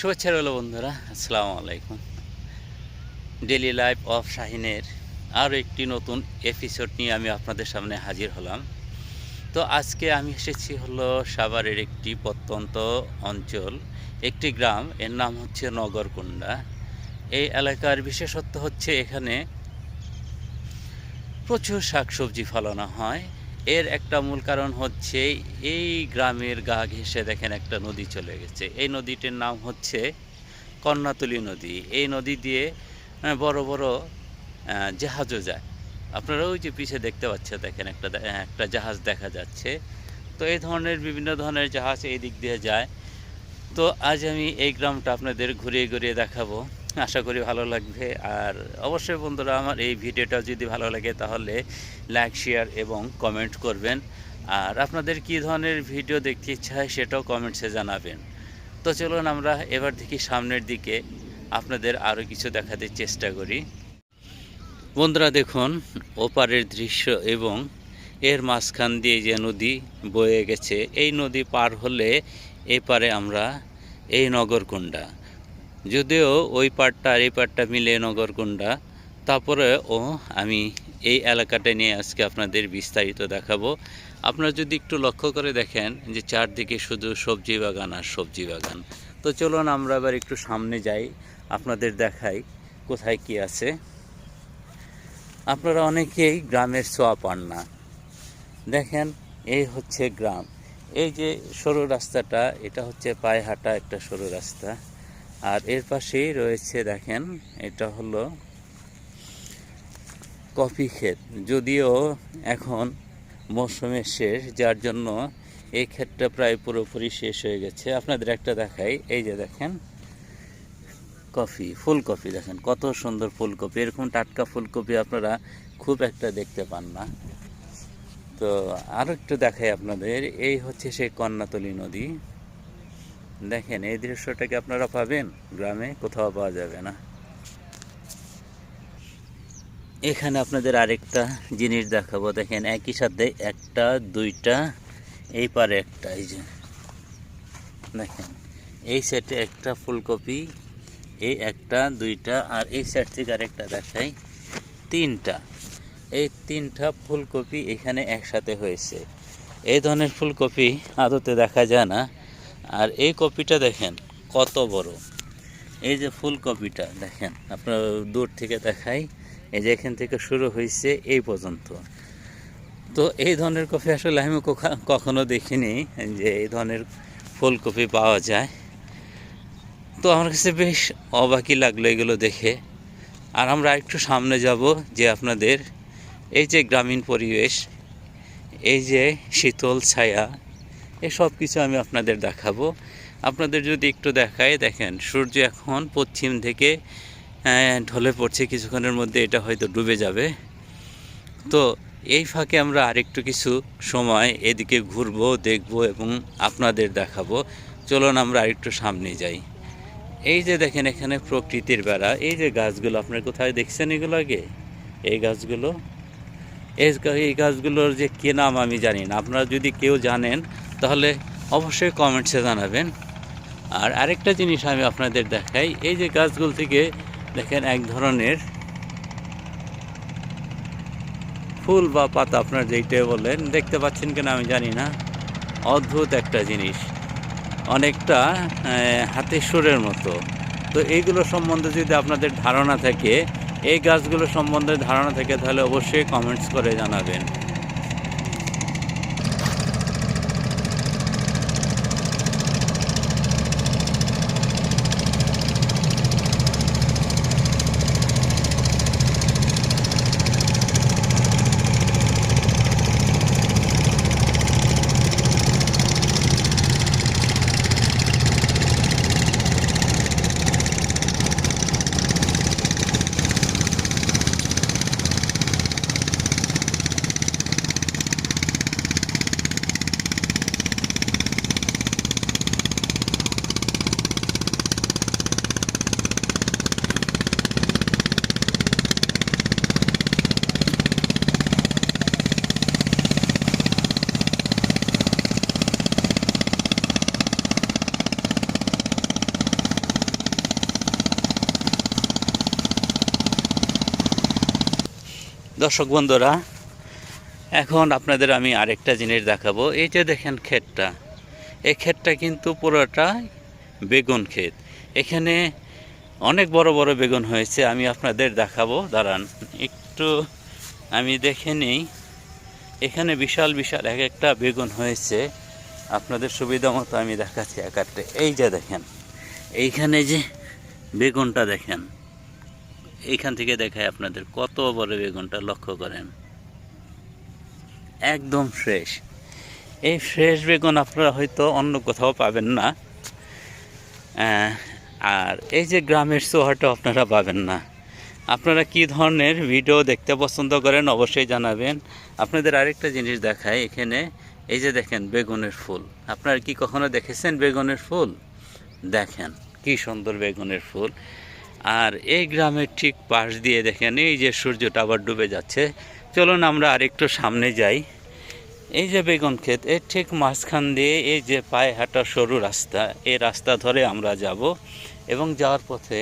শুভেচ্ছা রইল বন্ধুরা, আসসালামু আলাইকুম। ডেইলি লাইফ অফ শাহিনের আরও একটি নতুন এপিসোড নিয়ে আমি আপনাদের সামনে হাজির হলাম। তো আজকে আমি এসেছি হলো সাভারের একটি প্রত্যন্ত অঞ্চল, একটি গ্রাম, এর নাম হচ্ছে নগরকুণ্ডা। এই এলাকার বিশেষত্ব হচ্ছে এখানে প্রচুর শাকসবজি ফলানো হয়। এর একটা মূল কারণ হচ্ছে এই গ্রামের গা ঘেঁষে দেখেন একটা নদী চলে গেছে। এই নদীটির নাম হচ্ছে কর্ণাতলী নদী। এই নদী দিয়ে বড় বড় জাহাজও যায়। আপনারা ওই যে পিছে দেখতে পাচ্ছেন, দেখেন একটা জাহাজ দেখা যাচ্ছে। তো এই ধরনের বিভিন্ন ধরনের জাহাজ এই দিক দিয়ে যায়। তো আজ আমি এই গ্রামটা আপনাদের ঘুরিয়ে ঘুরিয়ে দেখাবো, আশা করি ভালো লাগবে। আর অবশ্যই বন্ধুরা, আমার এই ভিডিওটা যদি ভালো লাগে তাহলে লাইক, শেয়ার এবং কমেন্ট করবেন। আর আপনাদের কী ধরনের ভিডিও দেখতে ইচ্ছা হয় সেটাও কমেন্টসে জানাবেন। তো চলুন আমরা এবার দেখি সামনের দিকে, আপনাদের আরও কিছু দেখাতে চেষ্টা করি। বন্ধুরা দেখুন ওপারের দৃশ্য এবং এর মাঝখান দিয়ে যে নদী বয়ে গেছে, এই নদী পার হলে এই পারে আমরা এই নগরকুণ্ডা। যদিও ওই পাড়টা আর এই পাড়টা মিলে নগরকুণ্ডা, তারপরেও আমি এই এলাকাটা নিয়ে আজকে আপনাদের বিস্তারিত দেখাবো। আপনারা যদি একটু লক্ষ্য করে দেখেন যে চারদিকে শুধু সবজি বাগান আর সবজি বাগান। তো চলুন আমরা এবার একটু সামনে যাই, আপনাদের দেখাই কোথায় কি আছে। আপনারা অনেকেই গ্রামের ছোঁয়া পান না। দেখেন এই হচ্ছে গ্রাম। এই যে সরু রাস্তাটা, এটা হচ্ছে পায়ে হাঁটা একটা সরু রাস্তা। আর এর পাশেই রয়েছে দেখেন, এটা হলো কফি ক্ষেত। যদিও এখন মৌসুমের শেষ, যার জন্য এই ক্ষেতটা প্রায় পুরোপুরি শেষ হয়ে গেছে। আপনাদের একটা দেখাই, এই যে দেখেন ফুলকপি দেখেন কত সুন্দর ফুলকপি। এরকম টাটকা ফুলকপি আপনারা খুব একটা দেখতে পান না। তো আরও একটু দেখাই আপনাদের, এই হচ্ছে সেই কর্ণাতলী নদী। দেখেন এই দৃশ্যটাকে আপনারা পাবেন গ্রামে, কোথাও পাওয়া যাবে না। এখানে আপনাদের আরেকটা জিনিস দেখাবো, দেখেন একই সাথে একটা দুইটা, এই পারে একটা, এই যে দেখেন এই সাইডে একটা ফুলকপি, এই একটা দুইটা, আর এই সাইড থেকে আরেকটা দেখাই, তিনটা। এই তিনটা ফুলকপি এখানে একসাথে হয়েছে। এই ধরনের ফুলকপি আদতে দেখা যায় না। আর এই কপিটা দেখেন কত বড়। এই যে ফুলকপিটা দেখেন, আপনার দূর থেকে দেখাই, এই যে এখান থেকে শুরু হয়েছে এই পর্যন্ত। তো এই ধরনের কপি আসলে আমি কখনো দেখিনি যে এই ধরনের ফুলকপি পাওয়া যায়। তো আমার কাছে বেশ অবাকই লাগলো এগুলো দেখে। আর আমরা একটু সামনে যাব, যে আপনাদের এই যে গ্রামীণ পরিবেশ, এই যে শীতল ছায়া, এই সব কিছু আমি আপনাদের দেখাবো। আপনাদের যদি একটু দেখায়, দেখেন সূর্য এখন পশ্চিম থেকে ঢলে পড়ছে, কিছুক্ষণের মধ্যে এটা হয়তো ডুবে যাবে। তো এই ফাঁকে আমরা আরেকটু কিছু সময় এদিকে ঘুরবো, দেখবো এবং আপনাদের দেখাবো। চলুন আমরা আরেকটু সামনে যাই। এই যে দেখেন এখানে প্রকৃতির বেড়া, এই যে গাছগুলো আপনার কোথায় দেখছেন এগুলো আগে? এই গাছগুলো, এই গাছগুলোর যে কী নাম আমি জানি না। আপনারা যদি কেউ জানেন তাহলে অবশ্যই কমেন্টসে জানাবেন। আর আরেকটা জিনিস আমি আপনাদের দেখাই, এই যে গাছগুলো থেকে দেখেন এক ধরনের ফুল বা পাতা, আপনার যেইটা বলেন, দেখতে পাচ্ছেন কিনা আমি জানি না, অদ্ভুত একটা জিনিস, অনেকটা হাতের সুরের মতো। তো এইগুলো সম্বন্ধে যদি আপনাদের ধারণা থাকে, এই গাছগুলো সম্বন্ধে ধারণা থাকে, তাহলে অবশ্যই কমেন্টস করে জানাবেন। দর্শক বন্ধুরা, এখন আপনাদের আমি আরেকটা জিনিস দেখাবো। এই যে দেখেন ক্ষেতটা, এই ক্ষেতটা কিন্তু পুরোটা বেগুন ক্ষেত। এখানে অনেক বড় বড় বেগুন হয়েছে, আমি আপনাদের দেখাবো, দাঁড়ান একটু আমি দেখে নিই। এখানে বিশাল বিশাল এক একটা বেগুন হয়েছে, আপনাদের সুবিধা মতো আমি দেখাচ্ছি এক একটা। এই যে দেখেন, এইখানে যে বেগুনটা দেখেন, এইখান থেকে দেখায় আপনাদের কত বড় বেগুনটা, লক্ষ্য করেন, একদম ফ্রেশ। এই ফ্রেশ বেগুন আপনারা হয়তো অন্য কোথাও পাবেন না, আর এই যে গ্রামের সোহাটা আপনারা পাবেন না। আপনারা কি ধরনের ভিডিও দেখতে পছন্দ করেন অবশ্যই জানাবেন। আপনাদের আরেকটা জিনিস দেখায়, এখানে এই যে দেখেন বেগুনের ফুল, আপনারা কি কখনো দেখেছেন বেগুনের ফুল? দেখেন কি সুন্দর বেগুনের ফুল। আর এই গ্রামের ঠিক পাশ দিয়ে দেখেন এই যে সূর্যটা আবার ডুবে যাচ্ছে। চলুন আমরা আরেকটু সামনে যাই। এই যে বেগুন ক্ষেত, এর ঠিক মাঝখান দিয়ে এই যে পায়ে হাঁটা সরু রাস্তা, এই রাস্তা ধরে আমরা যাব এবং যাওয়ার পথে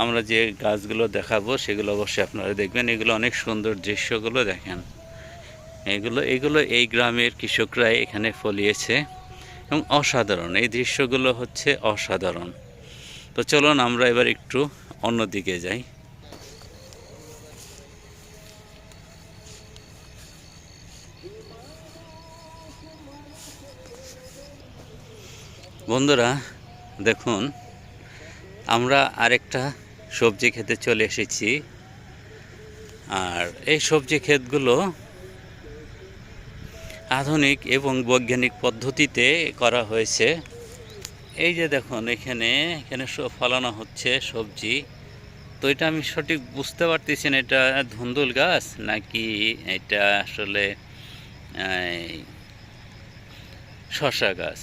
আমরা যে গাছগুলো দেখাবো সেগুলো অবশ্যই আপনারা দেখবেন। এগুলো অনেক সুন্দর দৃশ্যগুলো দেখেন, এগুলো এই গ্রামের কৃষকরাই এখানে ফলিয়েছে এবং অসাধারণ, এই দৃশ্যগুলো হচ্ছে অসাধারণ। তো চলুন আমরা এবার একটু অন্যদিকে যাই। বন্ধুরা দেখুন, আমরা আরেকটা সবজি খেতে চলে এসেছি। আর এই সবজি ক্ষেতগুলো আধুনিক এবং বৈজ্ঞানিক পদ্ধতিতে করা হয়েছে। এই যে দেখুন, এখানে ফলানো হচ্ছে সবজি। তো এটা আমি সঠিক বুঝতে পারতেছি না, এটা ধুন্দুল গাছ নাকি এটা আসলে শসা গাছ।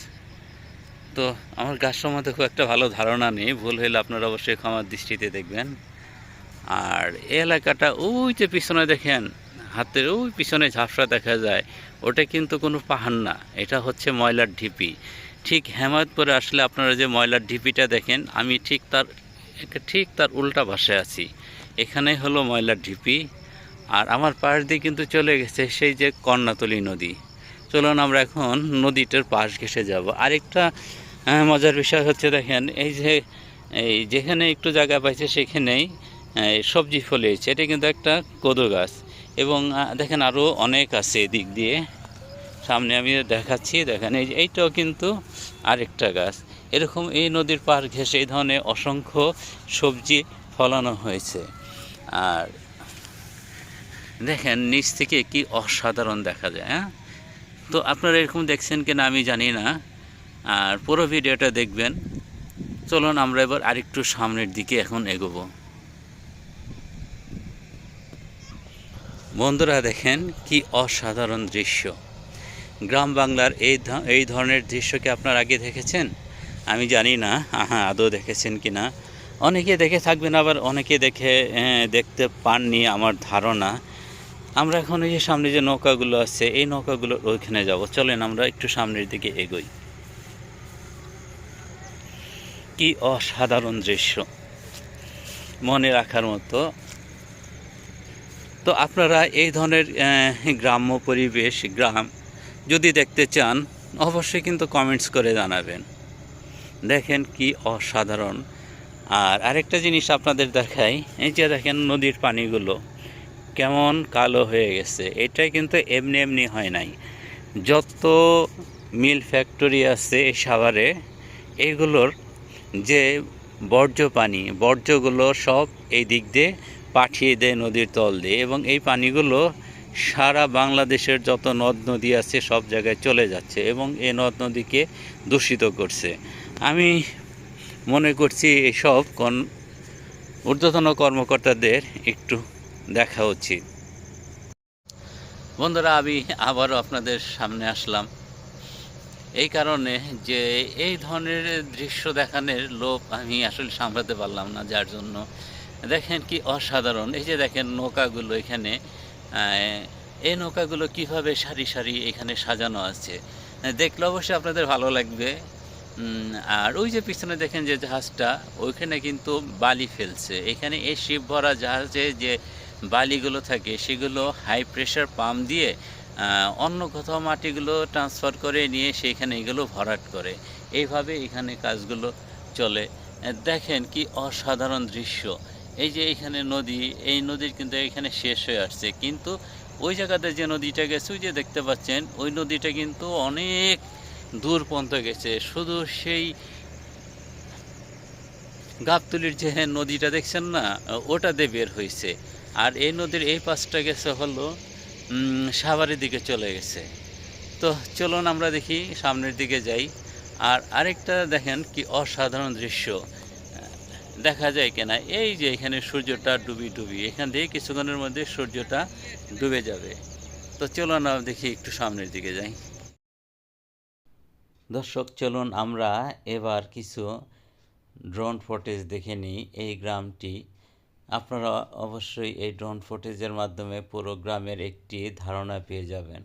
তো আমার গাছ সম্বন্ধে খুব একটা ভালো ধারণা নেই, ভুল হলে আপনারা অবশ্যই ক্ষমার দৃষ্টিতে দেখবেন। আর এই এলাকাটা ওই যে পিছনে দেখেন, হাতের ওই পিছনে ঝাপসা দেখা যায়, ওটা কিন্তু কোনো পাহাড় না, এটা হচ্ছে ময়লার ঢিপি। ঠিক হেমায়তপুরে আসলে আপনারা যে ময়লার ঢিপিটা দেখেন, আমি ঠিক তার উল্টা পাশে আছি। এখানেই হলো ময়লার ঢিপি। আর আমার পাশ দিয়ে কিন্তু চলে গেছে সেই যে কর্ণাতলী নদী। চলুন আমরা এখন নদীটার পাশ ঘেঁষে যাব। আরেকটা মজার বিষয় হচ্ছে দেখেন, এই যেখানে একটু জায়গা পাইছে সেখানেই সবজি ফলিয়েছে। এটা কিন্তু একটা কদু গাছ এবং দেখেন আরও অনেক আছে এদিক দিয়ে, সামনে আমি দেখাচ্ছি। দেখেন এইটাও কিন্তু আরেকটা গাছ। এরকম এই নদীর পাড় ঘেঁষে এই ধরনের অসংখ্য সবজি ফলানো হয়েছে। আর দেখেন নিচ থেকে কি অসাধারণ দেখা যায়। হ্যাঁ, তো আপনারা এরকম দেখছেন কিনা আমি জানি না, আর পুরো ভিডিওটা দেখবেন। চলুন আমরা এবার আরেকটু সামনের দিকে এখন এগোবো। বন্ধুরা দেখেন কি অসাধারণ দৃশ্য। গ্রাম বাংলার এই ধরনের দৃশ্য কি আপনার আগে দেখেছেন? আমি জানি না আদৌ দেখেছেন কি না। অনেকে দেখে থাকবেন, আবার অনেকে দেখতে পাননি আমার ধারণা। আমরা এখন এই যে সামনে যে নৌকাগুলো আছে, এই নৌকাগুলোর ওইখানে যাব। চলেন আমরা একটু সামনের দিকে এগোই। কি অসাধারণ দৃশ্য, মনে রাখার মতো। তো আপনারা এই ধরনের গ্রাম্য পরিবেশ, গ্রাম যদি দেখতে চান অবশ্যই কিন্তু কমেন্টস করে জানাবেন। দেখেন কি অসাধারণ। আর আরেকটা জিনিস আপনাদের দেখাই, এই যে দেখেন নদীর পানিগুলো কেমন কালো হয়ে গেছে। এটাই কিন্তু এমনি এমনি হয় নাই। যত মিল ফ্যাক্টরি আছে এই সাভারে, এইগুলোর যে বর্জ্যগুলো সব এই দিক দিয়ে পাঠিয়ে দেয় নদীর তল দিয়ে, এবং এই পানিগুলো সারা বাংলাদেশের যত নদ নদী আছে সব জায়গায় চলে যাচ্ছে এবং এই নদ নদীকে দূষিত করছে। আমি মনে করছি এসব ঊর্ধ্বতন কর্মকর্তাদের একটু দেখা উচিত। বন্ধুরা আমি আবারও আপনাদের সামনে আসলাম এই কারণে যে এই ধরনের দৃশ্য দেখানোর লোভ আমি আসলে সামলাতে পারলাম না, যার জন্য দেখেন কি অসাধারণ। এই যে দেখেন নৌকাগুলো, এখানে এই নৌকাগুলো কিভাবে সারি সারি এখানে সাজানো আছে, দেখলে অবশ্যই আপনাদের ভালো লাগবে। আর ওই যে পিছনে দেখেন যে জাহাজটা, ওইখানে কিন্তু বালি ফেলছে। এখানে এই শিপ ভরা জাহাজে যে বালিগুলো থাকে সেগুলো হাই প্রেশার পাম্প দিয়ে অন্য কোথাও মাটিগুলো ট্রান্সফার করে নিয়ে সেইখানে এগুলো ভরাট করে। এইভাবে এখানে কাজগুলো চলে। দেখেন কি অসাধারণ দৃশ্য। এই যে এইখানে নদী, এই নদীর কিন্তু এখানে শেষ হয়ে আসছে। কিন্তু ওই জায়গাতে যে নদীটা গেছে ওই যে দেখতে পাচ্ছেন ওই নদীটা কিন্তু অনেক দূর পর্যন্ত গেছে। শুধু সেই গাবতলীর যে নদীটা দেখছেন না, ওটা দিয়ে বের হইছে। আর এই নদীর এই পাশটা গেছে হলো সাভারের দিকে চলে গেছে। তো চলুন আমরা দেখি সামনের দিকে যাই। আর আরেকটা দেখেন কি অসাধারণ দৃশ্য দেখা যায় কিনা, এই যে এখানে সূর্যটা ডুবি এখান দিয়ে কিছুক্ষণের মধ্যে সূর্যটা ডুবে যাবে। তো চলুন আমরা দেখি একটু সামনের দিকে যাই। দর্শক চলুন আমরা এবার কিছু ড্রোন ফুটেজ দেখে নিই এই গ্রামটি। আপনারা অবশ্যই এই ড্রোন ফুটেজের মাধ্যমে পুরো গ্রামের একটি ধারণা পেয়ে যাবেন।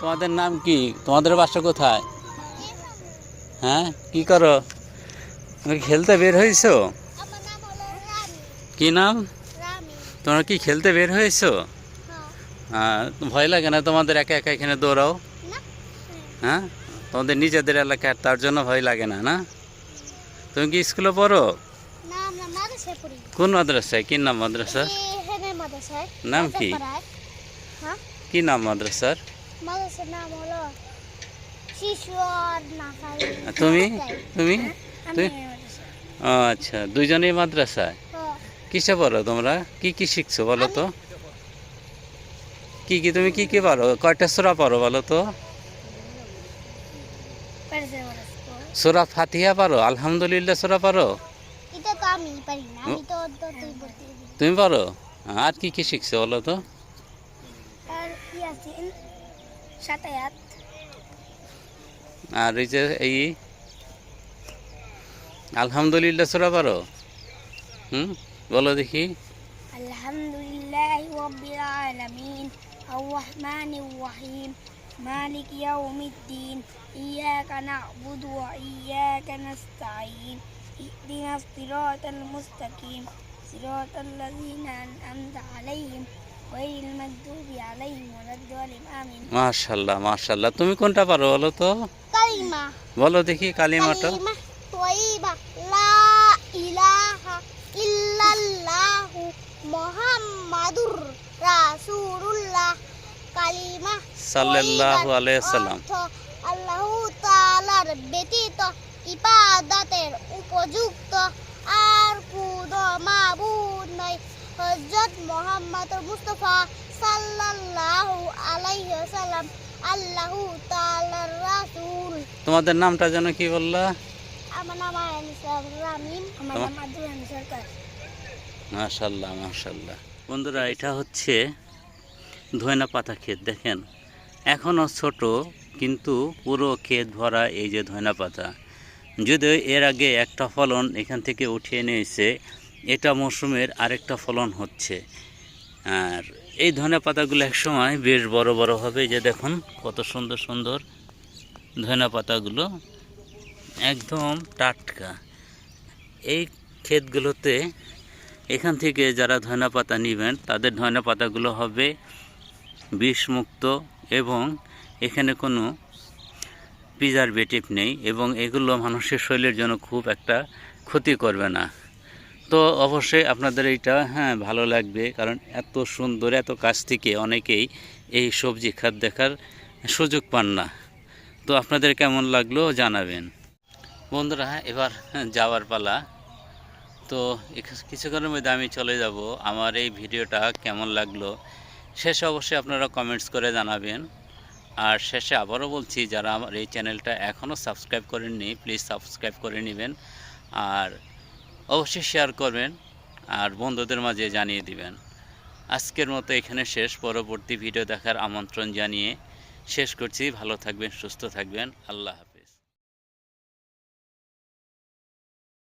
তোমাদের নাম কি? তোমাদের বাসা কোথায়? হ্যাঁ, কি করো? তুমি খেলতে বের হয়েছো? আমার নাম হলো রানী। কি নাম? রানী। তোমরা কি খেলতে বের হয়েছো? হ্যাঁ। ভয় লাগে না তোমাদের একা একা এখানে দৌড়াও? না। হ্যাঁ, তোমাদের নিজেদের এলাকার, তার জন্য ভয় লাগে না? না, তুমি কি স্কুলে পড়ো? না, আমরা মাদ্রাসায় পড়ি। কোন মাদ্রাসায়? কি নাম মাদ্রাসার? এখানে মাদ্রাসায়। নাম কি? হ্যাঁ, কি নাম মাদ্রাসার? মাদ্রাসার নাম হলো শিশুর নাসারি। তুমি তুমি আমি তুই? এই মাদ্রাসায়। ও আচ্ছা, দুইজনেই মাদ্রাসায়। হ্যাঁ। কিসে পড়ো তোমরা? কি কি শিখছো বলো তো? কি কি তুমি কি কি পারো? কয়টা সূরা পারো বলো তো? পেরেছে মাদ্রাসা। সূরা ফাতিহা পারো? আলহামদুলিল্লাহ সূরা পারো? এটা তো আমি পারি না, আমি তো তুই বলতে দিবি। তুমি পারো? আর কি কি শিখছো বলো তো? আর ইয়াসিন 7 আয়াত। আর এই যে এই আলহামদুলিল্লাহ সূরা পারো? বলো দেখি। আলহামদুলিল্লাহি রাব্বিল আলামিন আর রহমানির রহিম মালিক ইয়াউমিদ্দিন ইয়াকা না'বুদু ওয়া ইয়াকা নাস্তাঈন ইহদিনাস সিরাতাল মুস্তাকিম সিরাতাল লাযিনা আন'আমতা আলাইহিম গায়রিল মাগদুবি আলাইহিম ওয়ালাদ-দাল্লিন আমিন। মাশাআল্লাহ মাশাআল্লাহ। তুমি কোনটা পারো বলো তো? কালিমা। বলো দেখি কালিমাটা। কালিমা তয়্যিবা লা ইলাহা ইল্লাল্লাহু মুহাম্মাদুর রাসূলুল্লাহ। কালিমা সাল্লাল্লাহু আলাইহি ওয়াসাল্লাম। আল্লাহু তাআলার ব্যতীত ইবাদতের উপযুক্ত আর কোনো মাবুদ নাই। হযরত মুহাম্মদ মুস্তাফা সাল্লাল্লাহু আলাইহি ওয়াসাল্লাম আল্লাহু তাআলার রাসূল। তোমাদের নামটা যেন কি বললা? আমার নাম আনিসা রামিম। আমার নাম আব্দুল সরকার। মাশাআল্লাহ মাশাআল্লাহ। বন্ধুরা, এটা হচ্ছে ধইনা পাতা ক্ষেত। দেখেন এখনও ছোট, কিন্তু পুরো ক্ষেত ভরা এই যে ধইনা পাতা। যদিও এর আগে একটা ফলন এখান থেকে উঠিয়ে নিয়েছে, এটা মৌসুমের আরেকটা ফলন হচ্ছে। আর এই ধইনা পাতাগুলো একসময় বেশ বড় বড় হবে। যে দেখুন কত সুন্দর সুন্দর ধইনা পাতাগুলো, একদম টাটকা। এই ক্ষেতগুলোতে এখান থেকে যারা ধইনা পাতা নেবেন তাদের ধইনা পাতাগুলো হবে বিষমুক্ত, এবং এখানে কোনো প্রিজারভেটিভ নেই, এবং এগুলো মানুষের শরীরের জন্য খুব একটা ক্ষতি করবে না। তো অবশ্যই আপনাদের এইটা ভালো লাগবে, কারণ এত সুন্দর, এত কাছ থেকে অনেকেই এই সবজি খাত দেখার সুযোগ পান না। তো আপনাদের কেমন লাগলো জানাবেন। বন্ধুরা, এবার যাওয়ার পালা। তো কিছুক্ষণের মধ্যে আমি চলে যাব। আমার এই ভিডিওটা কেমন লাগলো শেষে অবশ্যই আপনারা কমেন্টস করে জানাবেন। আর শেষে আবারও বলছি, যারা আমার এই চ্যানেলটা এখনও সাবস্ক্রাইব করেননি প্লিজ সাবস্ক্রাইব করে নেবেন, আর অবশ্যই শেয়ার করবেন, আর বন্ধুদের মাঝে জানিয়ে দিবেন। আজকের মতো এখানে শেষ। পরবর্তী ভিডিও দেখার আমন্ত্রণ জানিয়ে শেষ করছি। ভালো থাকবেন, সুস্থ থাকবেন। আল্লাহ হাফেজ।